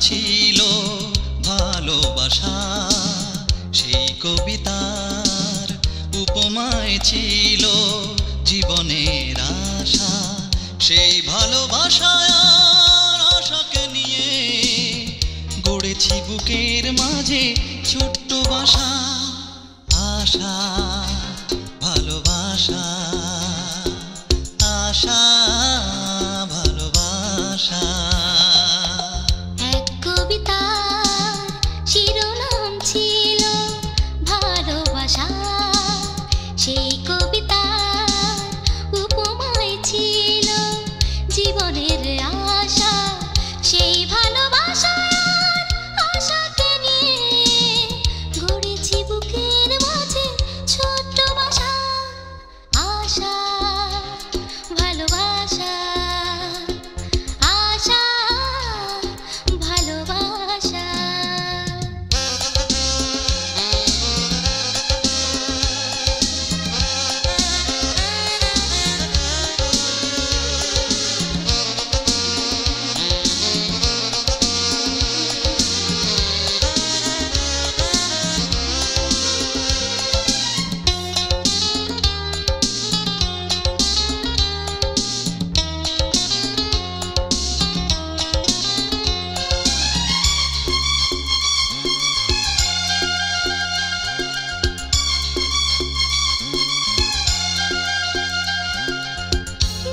ছিল ভালোবাসা, সেই কবিতার উপমায় ছিল জীবনের আশা। সেই ভালোবাসায় আর আশাকে নিয়ে গড়েছি বুকের মাঝে ছোট্ট বাসা। আশা ভালোবাসা, আশা ভালোবাসা। এক কবিতার শিরোনাম ছিল ভালোবাসা, সেই কবিতার উপমায় ছিল জীবনের আশা। সেই ভালোবাসার আশাকে নিয়ে গড়েছি বুকের মাঝে ছোট্ট বাসা। আশা ভালোবাসা, আশা ভালোবাসা।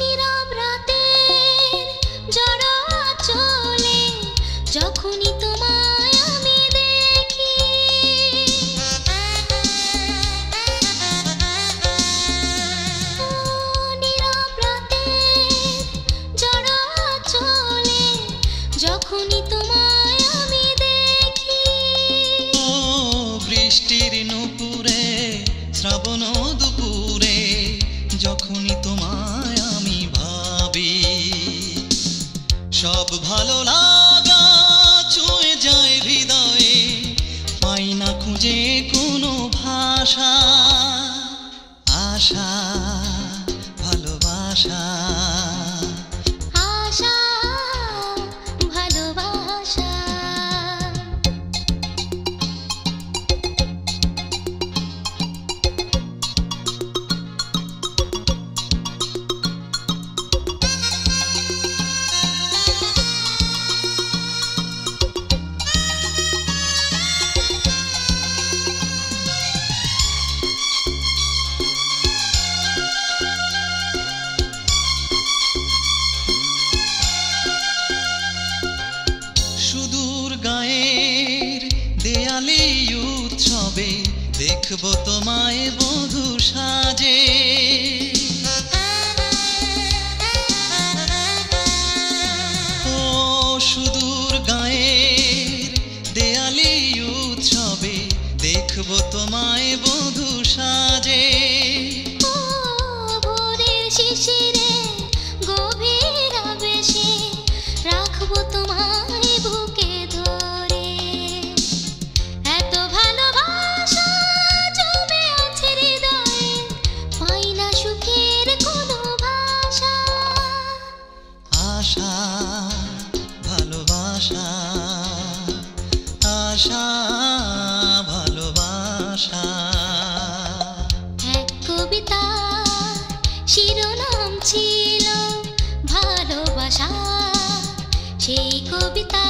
নীরব রাতের জড়ো আঁচলে যখনই তোমায় আমি দেখি, ও নীরব রাতের জড়ো আঁচলে যখনই তোমায় আমি দেখি। ও বৃষ্টির নুপুরে শ্রাবণ দুপুরে যখনই তোমায় আমি ভাবি, সব ভালো লাগা ছুঁয়ে যায় হৃদয়ে, পাই না খুঁজে কোনো ভাষা। আশা ভালোবাসা, আশা ভালোবাসা। সুদূর গায়ের দেয়ালে উৎসবে দেখবো তোমায় বধূ সাজে। ও সুদূর গায়ের দেয়ালে উৎসবে দেখবো তোমায় বধূ সাজে। ও ভোরের শিশিরে গভীর আবেশে রাখবো তোমায় বুকে ধরে। এত ভালোবাসা জমে আছে হৃদয়ে, পাই না সুখের কোনো ভাষা। আশা ভালোবাসা, আশা ভালোবাসা। এক কবিতার শিরোনাম ছিল ভালোবাসা, সেই কবিতা